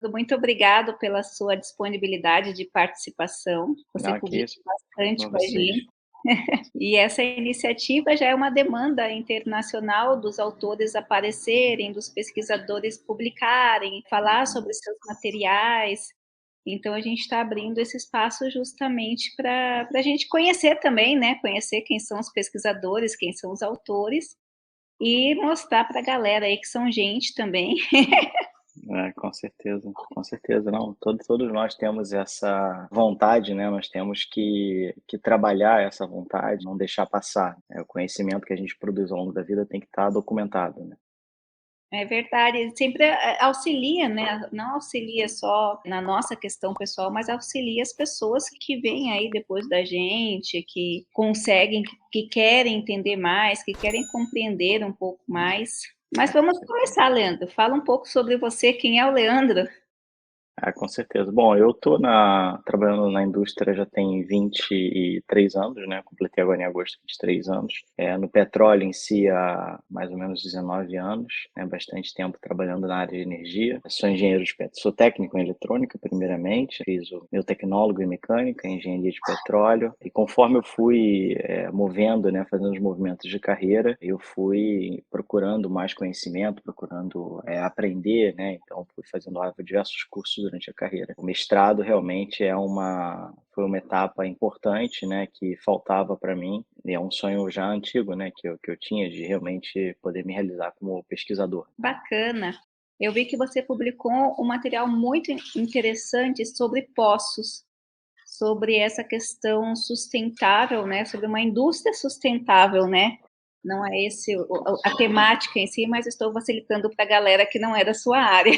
Muito obrigado pela sua disponibilidade de participação. Você Não, que publica isso, bastante com com a vocês. gente. E essa iniciativa já é uma demanda internacional dos autores aparecerem, dos pesquisadores publicarem, falar Uhum. sobre seus materiais. Então, a gente está abrindo esse espaço justamente para a gente conhecer também, né? Conhecer quem são os pesquisadores, quem são os autores, e mostrar para a galera aí que são gente também. É, com certeza, não, todos nós temos essa vontade, né, nós temos que trabalhar essa vontade, não deixar passar, o conhecimento que a gente produz ao longo da vida tem que estar documentado, né. É verdade, sempre auxilia, né? Não auxilia só na nossa questão pessoal, mas auxilia as pessoas que vêm aí depois da gente, que conseguem, que querem entender mais, que querem compreender um pouco mais. Mas Com vamos certeza. começar, Leandro. Fala um pouco sobre você, quem é o Leandro? Ah, com certeza. Bom, eu tô trabalhando na indústria já tem 23 anos, né, completei agora em agosto 23 anos. No petróleo em si há mais ou menos 19 anos, né, bastante tempo trabalhando na área de energia. Eu sou engenheiro de sou técnico em eletrônica primeiramente, fiz o meu tecnólogo em mecânica, em engenharia de petróleo, e conforme eu fui, movendo, né, fazendo os movimentos de carreira, eu fui procurando mais conhecimento, procurando, aprender, né, então fui fazendo diversos cursos durante a carreira. O mestrado realmente foi uma etapa importante, né, que faltava para mim, e é um sonho já antigo, né, que eu tinha de realmente poder me realizar como pesquisador. Bacana. Eu vi que você publicou um material muito interessante sobre poços, sobre essa questão sustentável, né, sobre uma indústria sustentável, né? Não é esse a temática em si, mas estou facilitando para a galera que não é da sua área.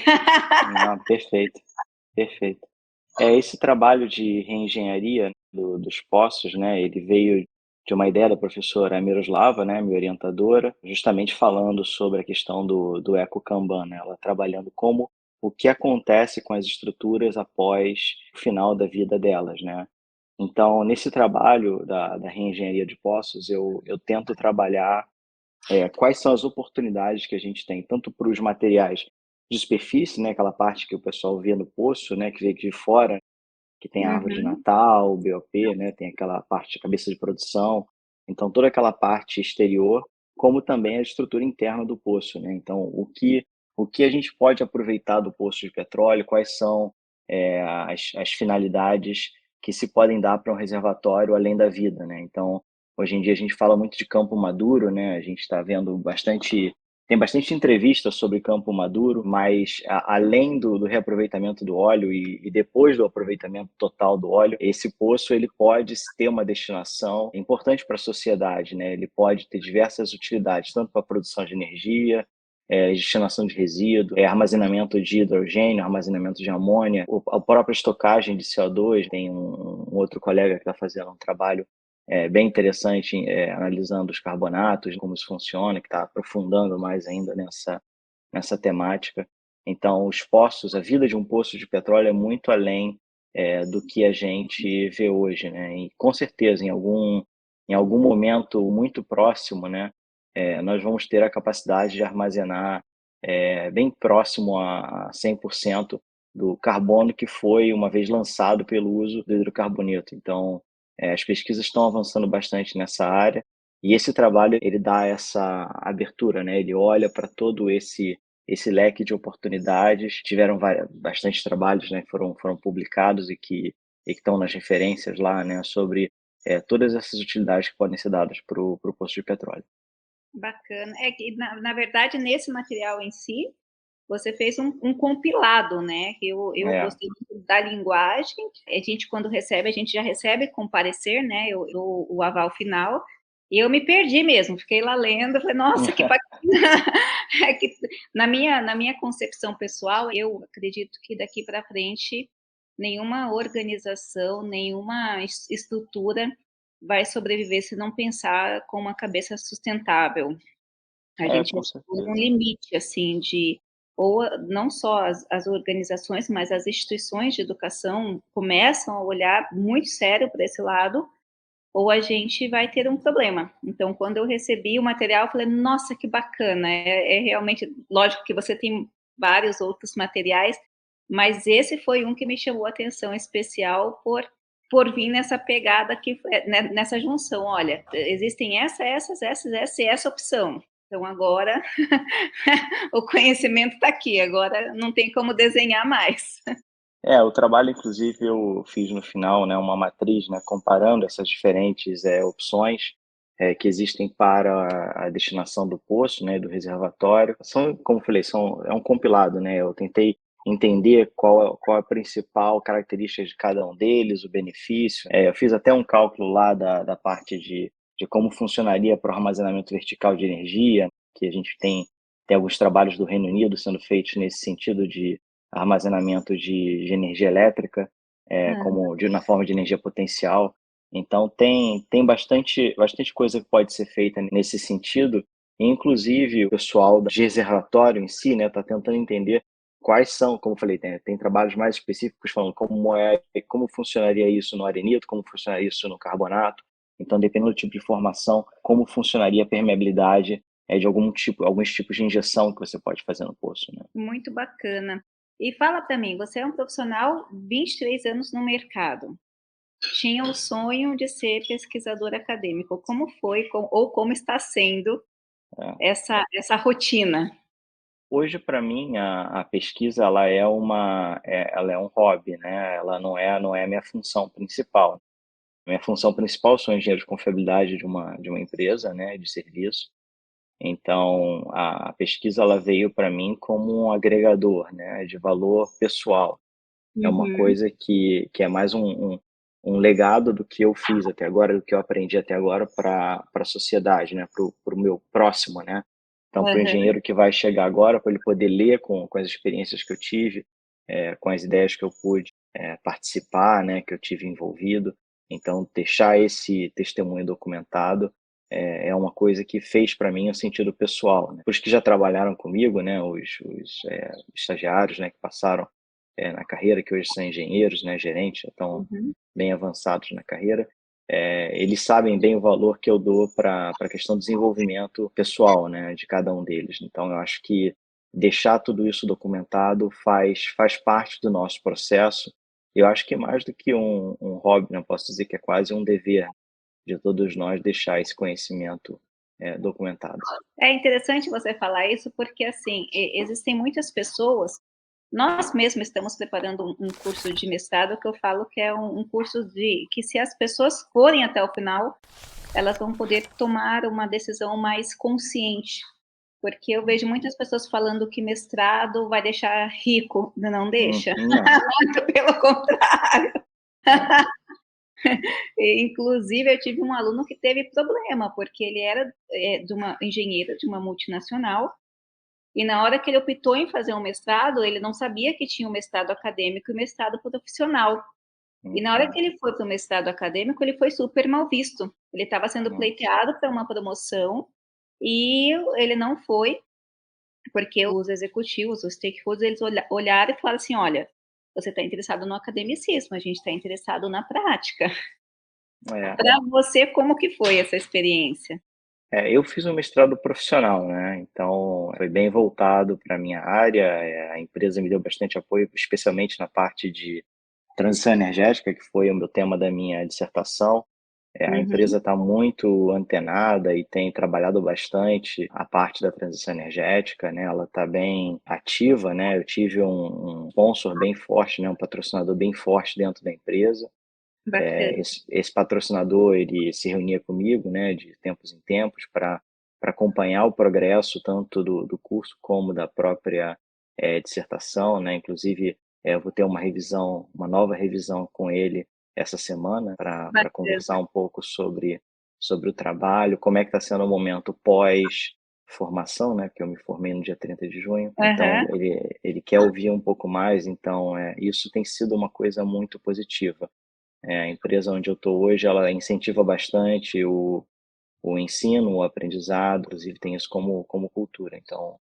Não, perfeito, perfeito. Esse trabalho de reengenharia dos poços, né, ele veio de uma ideia da professora Miroslava, né, minha orientadora, justamente falando sobre a questão do Eco Kanban, né, ela trabalhando o que acontece com as estruturas após o final da vida delas, né. Então, nesse trabalho da reengenharia de poços, eu tento trabalhar quais são as oportunidades que a gente tem, tanto para os materiais de superfície, né, aquela parte que o pessoal vê no poço, né, que vê de fora, que tem a árvore de Uhum. Natal, o BOP, né, tem aquela parte, cabeça de produção, então toda aquela parte exterior, como também a estrutura interna do poço, né. Então o que a gente pode aproveitar do poço de petróleo, quais são, as finalidades que se podem dar para um reservatório além da vida, né. Então, hoje em dia a gente fala muito de campo maduro, né, a gente está vendo tem bastante entrevista sobre campo maduro, mas além do reaproveitamento do óleo e depois do aproveitamento total do óleo, esse poço ele pode ter uma destinação importante para a sociedade, né? Ele pode ter diversas utilidades, tanto para a produção de energia, destinação de resíduo, armazenamento de hidrogênio, armazenamento de amônia, a própria estocagem de CO2. Tem um outro colega que está fazendo um trabalho bem interessante, analisando os carbonatos, como isso funciona, que está aprofundando mais ainda nessa temática. Então, os poços, a vida de um poço de petróleo é muito além do que a gente vê hoje, né? E com certeza, em algum momento muito próximo, né, nós vamos ter a capacidade de armazenar bem próximo a 100% do carbono que foi uma vez lançado pelo uso do hidrocarboneto. Então, as pesquisas estão avançando bastante nessa área e esse trabalho ele dá essa abertura, né? Ele olha para todo esse leque de oportunidades. Tiveram bastante trabalhos, né? Foram publicados e que estão nas referências lá, né? Sobre todas essas utilidades que podem ser dadas para o poço de petróleo. Bacana. É que, na verdade, nesse material em si, você fez um compilado, né? Eu É, gostei muito da linguagem. A gente, quando recebe, a gente já recebe com parecer, né? O aval final. E eu me perdi mesmo, fiquei lá lendo, falei, nossa, que bacana. É que, na minha concepção pessoal, eu acredito que daqui para frente nenhuma organização, nenhuma estrutura vai sobreviver se não pensar com uma cabeça sustentável. A gente com tem um certeza. limite, assim, de ou não só as organizações, mas as instituições de educação começam a olhar muito sério para esse lado, ou a gente vai ter um problema. Então, quando eu recebi o material, eu falei: "Nossa, que bacana". É realmente lógico que você tem vários outros materiais, Mas esse foi um que me chamou a atenção especial por vir nessa pegada que nessa junção, olha, existem essas e essa opção. Então agora o conhecimento está aqui, agora não tem como desenhar mais. O trabalho inclusive eu fiz no final, né, uma matriz, né, comparando essas diferentes, opções, que existem para a destinação do poço, né, do reservatório. São, como eu falei, é um compilado, né, eu tentei entender qual a principal característica de cada um deles, o benefício. Eu fiz até um cálculo lá da parte de como funcionaria para o armazenamento vertical de energia, que a gente tem alguns trabalhos do Reino Unido sendo feitos nesse sentido de armazenamento de energia elétrica, na forma de energia potencial. Então tem bastante coisa que pode ser feita nesse sentido, e inclusive o pessoal de reservatório em si, né, está tentando entender quais são, como eu falei, tem trabalhos mais específicos falando como funcionaria isso no arenito, como funcionaria isso no carbonato. Então, dependendo do tipo de formação, como funcionaria a permeabilidade de alguns tipos de injeção que você pode fazer no poço, né? Muito bacana. E fala para mim, você é um profissional 23 anos no mercado. Tinha o sonho de ser pesquisador acadêmico. Como foi ou como está sendo É. essa rotina? Hoje, para mim, a pesquisa ela é um hobby, né? Ela não é a minha função principal. Minha função principal, eu sou engenheiro de confiabilidade de uma empresa, né, de serviço. Então, a pesquisa ela veio para mim como um agregador, né, de valor pessoal. É uma Uhum. coisa que é mais um legado do que eu fiz até agora, do que eu aprendi até agora para a sociedade, né, para o meu próximo, né. Então, para o Aham. engenheiro que vai chegar agora, para ele poder ler com as experiências que eu tive, com as ideias que eu pude, participar, né, que eu tive envolvido. Então, deixar esse testemunho documentado, é uma coisa que fez para mim um sentido pessoal, né. Os que já trabalharam comigo, né, os estagiários, né, que passaram na carreira, que hoje são engenheiros, né, gerentes, já estão Uhum. bem avançados na carreira, eles sabem bem o valor que eu dou para a questão do desenvolvimento pessoal, né, de cada um deles. Então, eu acho que deixar tudo isso documentado faz parte do nosso processo. Eu acho que mais do que um hobby, né, eu posso dizer que é quase um dever de todos nós deixar esse conhecimento documentado. É interessante você falar isso, porque assim, existem muitas pessoas. Nós mesmos estamos preparando um curso de mestrado que eu falo que é um curso de que, se as pessoas forem até o final, elas vão poder tomar uma decisão mais consciente, porque eu vejo muitas pessoas falando que mestrado vai deixar rico, não deixa, Não, muito pelo contrário. é, Inclusive, eu tive um aluno que teve problema, porque ele era de uma engenheiro de uma multinacional, e na hora que ele optou em fazer um mestrado, ele não sabia que tinha um mestrado acadêmico e mestrado profissional. E na hora uhum, que ele foi para o mestrado acadêmico, ele foi super mal visto. Ele estava sendo nossa, pleiteado para uma promoção e ele não foi, porque os executivos, os stakeholders, eles olharam e falaram assim: olha, você está interessado no academicismo, a gente está interessado na prática. é. Para você, como que foi essa experiência? Eu fiz um mestrado profissional, né, então foi bem voltado para a minha área, a empresa me deu bastante apoio, especialmente na parte de transição energética, que foi o meu tema da minha dissertação. A Uhum, empresa está muito antenada e tem trabalhado bastante a parte da transição energética, né, ela está bem ativa, né, eu tive um sponsor bem forte, né, um patrocinador bem forte dentro da empresa. bacana. Esse patrocinador, ele se reunia comigo, né, de tempos em tempos para acompanhar o progresso tanto do curso como da própria, dissertação, né, inclusive, eu vou ter uma nova revisão com ele essa semana para Bacana. conversar um pouco sobre o trabalho, como é que está sendo o momento pós-formação, né, que eu me formei no dia 30 de junho, então Aham, ele quer ouvir um pouco mais, então, isso tem sido uma coisa muito positiva. A empresa onde eu estou hoje, ela incentiva bastante o ensino, o aprendizado, inclusive tem isso como cultura. Então,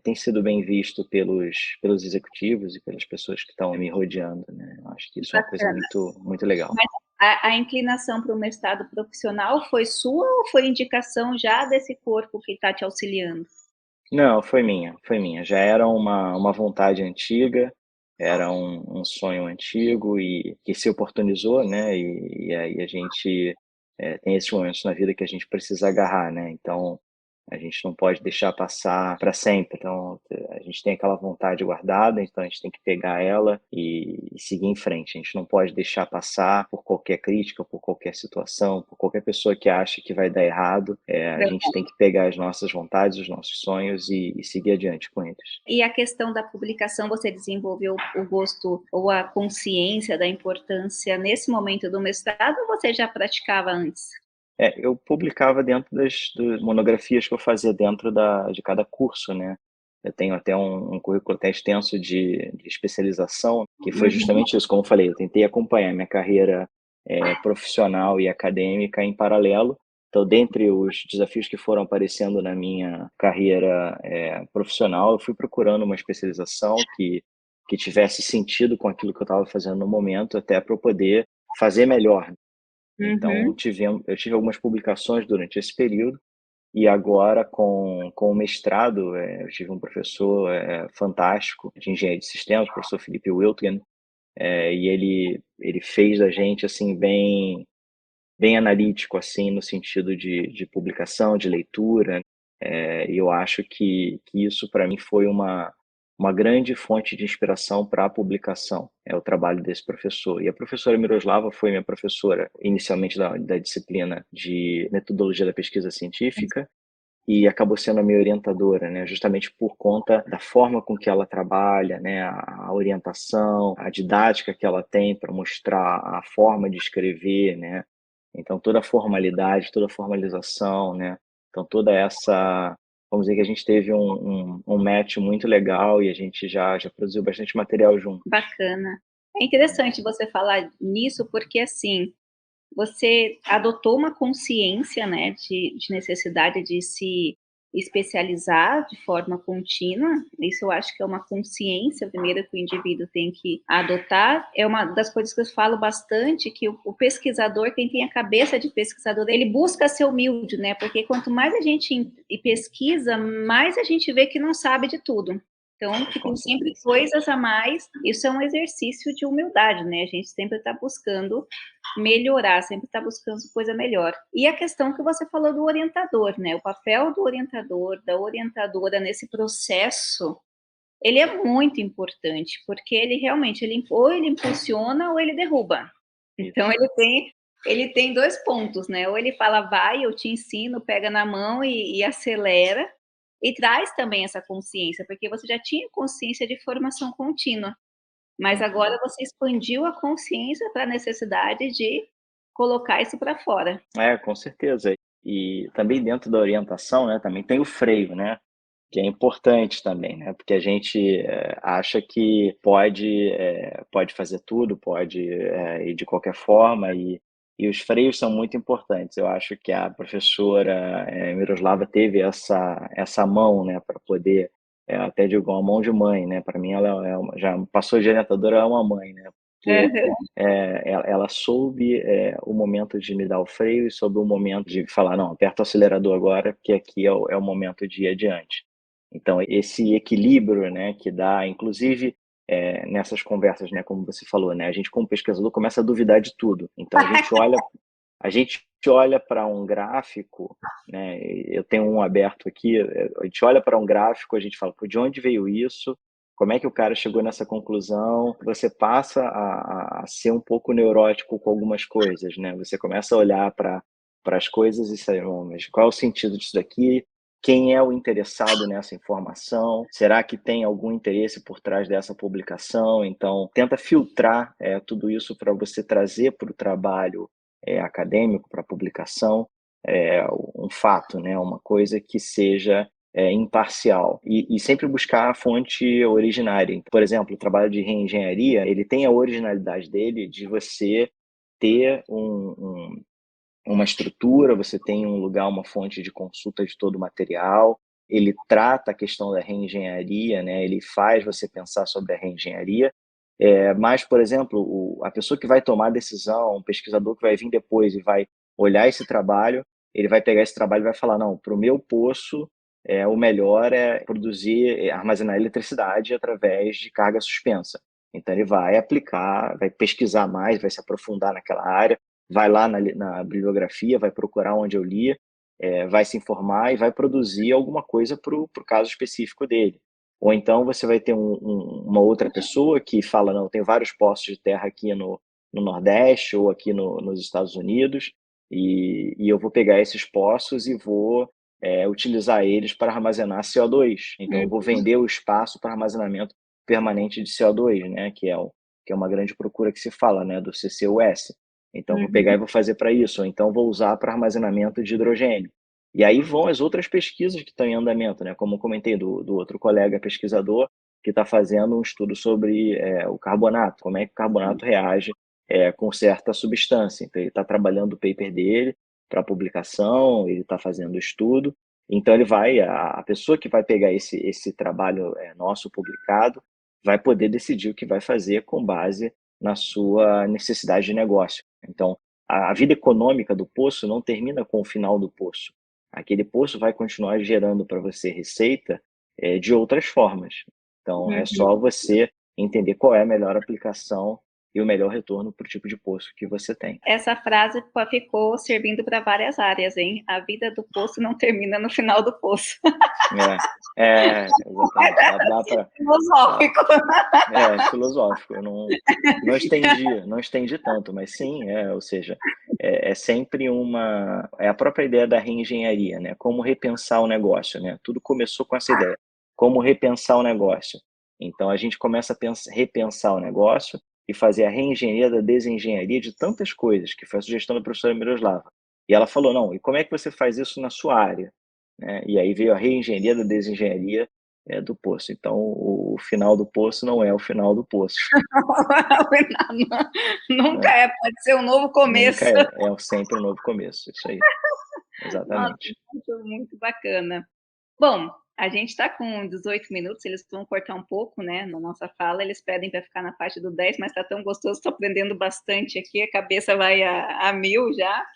tem sido bem visto pelos executivos e pelas pessoas que estão me rodeando, né. Eu acho que isso é uma coisa bacana. muito muito legal. Mas a inclinação para o mestrado profissional foi sua ou foi indicação já desse corpo que está te auxiliando? Não, foi minha, foi minha. Já era uma vontade antiga, era um sonho antigo e que se oportunizou, né, e aí a gente, tem esses momentos na vida que a gente precisa agarrar, né, então a gente não pode deixar passar para sempre. Então, a gente tem aquela vontade guardada, então a gente tem que pegar ela e seguir em frente. A gente não pode deixar passar por qualquer crítica, por qualquer situação, por qualquer pessoa que acha que vai dar errado. A gente tem que pegar as nossas vontades, os nossos sonhos e seguir adiante com eles. E a questão da publicação, você desenvolveu o gosto ou a consciência da importância nesse momento do mestrado ou você já praticava antes? Eu publicava dentro das monografias que eu fazia dentro de cada curso, né. Eu tenho até um currículo até extenso de especialização, que foi Uhum. justamente isso, como eu falei, eu tentei acompanhar minha carreira, profissional e acadêmica em paralelo. Então, dentre os desafios que foram aparecendo na minha carreira, profissional, eu fui procurando uma especialização que tivesse sentido com aquilo que eu estava fazendo no momento, até para eu poder fazer melhor. Então, Uhum. eu tive algumas publicações durante esse período, e agora com o mestrado, eu tive um professor, fantástico de engenharia de sistemas, o professor Felipe Wiltgen, e ele fez da gente, assim, bem analítico, assim, no sentido de publicação, de leitura, e eu acho que isso para mim foi uma grande fonte de inspiração para a publicação, é o trabalho desse professor. E a professora Miroslava foi minha professora, inicialmente da disciplina de metodologia da pesquisa científica, e acabou sendo a minha orientadora, né, justamente por conta da forma com que ela trabalha, né, a orientação, a didática que ela tem para mostrar a forma de escrever, né. Então toda a formalidade, toda a formalização, né, então toda essa, vamos dizer que a gente teve um match muito legal e a gente já produziu bastante material junto. Bacana. É interessante você falar nisso, porque, assim, você adotou uma consciência, né, de necessidade de se especializar de forma contínua. Isso eu acho que é uma consciência, primeiro, que o indivíduo tem que adotar. É uma das coisas que eu falo bastante, que o pesquisador, quem tem a cabeça de pesquisador, ele busca ser humilde, né, porque quanto mais a gente pesquisa, mais a gente vê que não sabe de tudo. Então, que Com tem sempre certeza. coisas a mais. Isso é um exercício de humildade, né, a gente sempre está buscando melhorar, sempre está buscando coisa melhor. E a questão que você falou do orientador, né, o papel do orientador, da orientadora nesse processo, ele é muito importante, porque ele realmente, ou ele impulsiona ou ele derruba. Então Isso. ele tem 2 pontos, né, ou ele fala: "Vai, eu te ensino, pega na mão e acelera", e traz também essa consciência, porque você já tinha consciência de formação contínua. Mas Uhum. agora você expandiu a consciência para a necessidade de colocar isso para fora. Com certeza. E também dentro da orientação, né, também tem o freio, né, que é importante também, né, porque a gente, acha que pode fazer tudo, pode, ir de qualquer forma e os freios são muito importantes. Eu acho que a professora, Miroslava teve essa mão, né, para poder, até digo, uma mão de mãe, né, para mim ela é uma, já passou de orientadora a uma mãe, né, porque Aham. ela soube, o momento de me dar o freio e soube o momento de falar: "Não, aperta o acelerador agora, porque aqui é o momento de ir adiante". Então esse equilíbrio, né, que dá inclusive, nessas conversas, né, como você falou, né, a gente como pesquisador começa a duvidar de tudo. Então a gente olha para um gráfico, né, eu tenho um aberto aqui, a gente olha para um gráfico, a gente fala: "Pô, de onde veio isso? Como é que o cara chegou nessa conclusão?". Você passa a ser um pouco neurótico com algumas coisas, né, você começa a olhar para as coisas e saber: "Bom, mas qual é o sentido disso daqui? Quem é o interessado nessa informação? Será que tem algum interesse por trás dessa publicação?". Então tenta filtrar, tudo isso para você trazer para o trabalho, acadêmico, para a publicação, um fato, né, uma coisa que seja, imparcial. E sempre buscar a fonte originária. Por exemplo, o trabalho de reengenharia, ele tem a originalidade dele de você ter uma estrutura, você tem um lugar, uma fonte de consulta de todo o material, ele trata a questão da reengenharia, né, ele faz você pensar sobre a reengenharia, mas, por exemplo, a pessoa que vai tomar a decisão, um pesquisador que vai vir depois e vai olhar esse trabalho, ele vai pegar esse trabalho e vai falar: "Não, para o meu poço, o melhor é produzir, armazenar eletricidade através de carga suspensa". Então ele vai aplicar, vai pesquisar mais, vai se aprofundar naquela área, vai lá na bibliografia, vai procurar onde eu li, vai se informar e vai produzir alguma coisa para o caso específico dele. Ou então você vai ter uma outra pessoa que fala, não, tem vários poços de terra aqui no Nordeste ou aqui nos Estados Unidos, e eu vou pegar esses poços e vou utilizar eles para armazenar CO2. Então eu vou vender o espaço para armazenamento permanente de CO2, né, que é uma grande procura que se fala, né, do CCUS. Então eu vou pegar e vou fazer para isso, ou então vou usar para armazenamento de hidrogênio. E aí vão as outras pesquisas que estão em andamento, né, como eu comentei do outro colega pesquisador que está fazendo um estudo sobre o carbonato, como é que o carbonato reage com certa substância. Então ele está trabalhando o paper dele para publicação, ele está fazendo o estudo. Então ele vai, a pessoa que vai pegar esse trabalho nosso publicado, vai poder decidir o que vai fazer com base na sua necessidade de negócio. Então, a vida econômica do poço não termina com o final do poço. Aquele poço vai continuar gerando para você receita de outras formas. Então, é só você entender qual é a melhor aplicação e o melhor retorno para o tipo de poço que você tem. Essa frase ficou servindo para várias áreas, hein? A vida do poço não termina no final do poço. Exatamente. Dá para. Filosófico. Filosófico. Eu não estendi tanto, mas sim, ou seja, é sempre é a própria ideia da reengenharia, né? Como repensar o negócio, né? Tudo começou com essa ideia. Como repensar o negócio. Então a gente começa a repensar o negócio e fazer a reengenharia da desengenharia de tantas coisas, que foi a sugestão da professora Miroslava. E ela falou, não, e como é que você faz isso na sua área? Né? E aí veio a reengenharia da desengenharia do poço. Então, o final do poço não é o final do poço. Nunca pode ser um novo começo. Nunca é sempre um novo começo, isso aí. Exatamente. Nossa, muito bacana. Bom, a gente está com 18 minutos, eles vão cortar um pouco, né, na nossa fala, eles pedem para ficar na faixa do 10, mas está tão gostoso, estou aprendendo bastante aqui, a cabeça vai a mil já.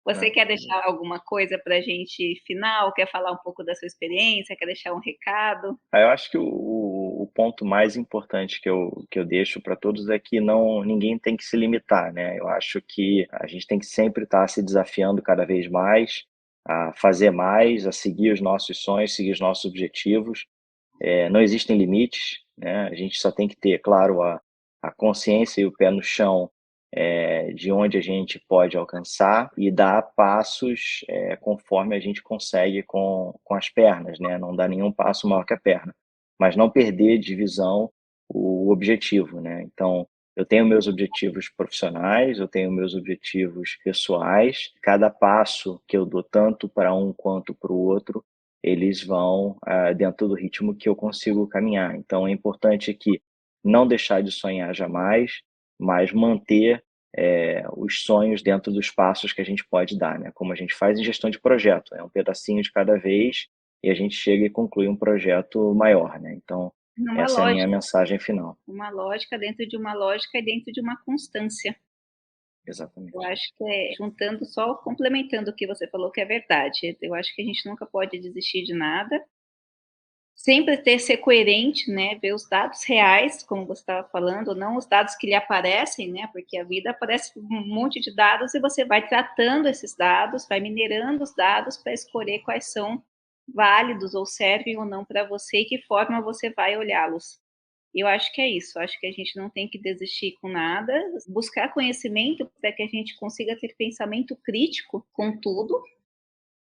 Você quer deixar alguma coisa para a gente final? Quer falar um pouco da sua experiência? Quer deixar um recado? Eu acho que o ponto mais importante que eu deixo para todos é que ninguém tem que se limitar, né? Eu acho que a gente tem que sempre estar se desafiando cada vez mais, a fazer mais, a seguir os nossos sonhos, seguir os nossos objetivos. Não existem limites, né? A gente só tem que ter, claro, a consciência e o pé no chão de onde a gente pode alcançar e dar passos conforme a gente consegue com as pernas, né? Não dar nenhum passo maior que a perna, mas não perder de visão o objetivo, né? Então, eu tenho meus objetivos profissionais, eu tenho meus objetivos pessoais. Cada passo que eu dou, tanto para um quanto para o outro, eles vão dentro do ritmo que eu consigo caminhar. Então, é importante que não deixar de sonhar jamais, mas manter os sonhos dentro dos passos que a gente pode dar, né? Como a gente faz em gestão de projeto, é um pedacinho de cada vez e a gente chega e conclui um projeto maior, né? Então, Uma essa é a minha lógica. mensagem final. Uma lógica dentro de uma lógica e dentro de uma constância. Exatamente. Eu acho que juntando só, complementando o que você falou, que é verdade. Eu acho que a gente nunca pode desistir de nada. Sempre ser coerente, né? Ver os dados reais, como você estava falando, não os dados que lhe aparecem, né? Porque a vida aparece um monte de dados e você vai tratando esses dados, vai minerando os dados para escolher quais são válidos ou servem ou não para você e que forma você vai olhá-los. Eu acho que é isso, acho que a gente não tem que desistir com nada, buscar conhecimento para que a gente consiga ter pensamento crítico com tudo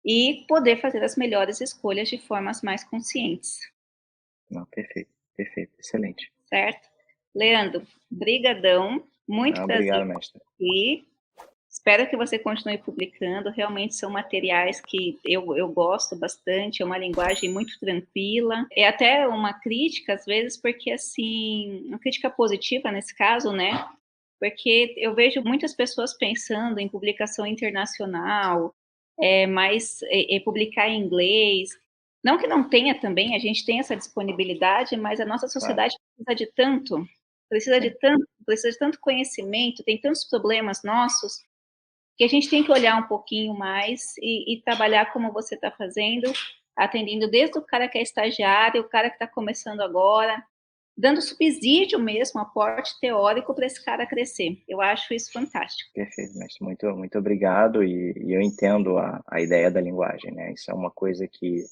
e poder fazer as melhores escolhas de formas mais conscientes. Não, perfeito, excelente. Certo? Leandro, brigadão, muito prazer Obrigado, mestre. aqui. Espero que você continue publicando, realmente são materiais que eu gosto bastante, é uma linguagem muito tranquila, é até uma crítica às vezes, porque assim, uma crítica positiva nesse caso, né? Porque eu vejo muitas pessoas pensando em publicação internacional, mas publicar em inglês, não que não tenha também, a gente tem essa disponibilidade, mas a nossa sociedade precisa de tanto conhecimento, tem tantos problemas nossos, que a gente tem que olhar um pouquinho mais e trabalhar como você está fazendo, atendendo desde o cara que é estagiário, o cara que está começando agora, dando subsídio mesmo, aporte teórico para esse cara crescer. Eu acho isso fantástico. Perfeito, mestre. Muito obrigado e eu entendo a ideia da linguagem, né? Isso é uma coisa que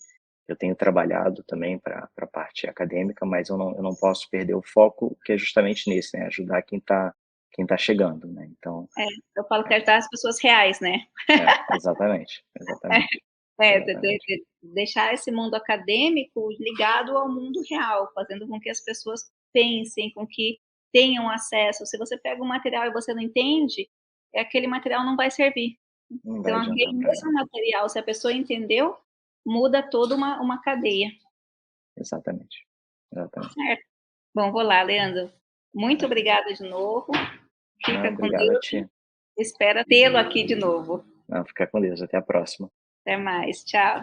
eu tenho trabalhado também para a parte acadêmica, mas eu não posso perder o foco, que é justamente nesse, né? Ajudar quem tá chegando, né? Então, É, eu falo que ajudar as pessoas reais, né. exatamente, É, exatamente, deixar esse mundo acadêmico ligado ao mundo real, fazendo com que as pessoas pensem, com que tenham acesso. Se você pega um material e você não entende, aquele material não vai servir. não vai Então, adiantar aquele para mesmo nada. material, se a pessoa entendeu, muda toda uma cadeia, Exatamente, exatamente. certo? Bom, vou lá, Leandro. Muito obrigada de novo. Não, Fica com obrigado a Deus ti. e espero tê-lo aqui de novo. Não, fica com Deus, até a próxima. Até mais. Tchau.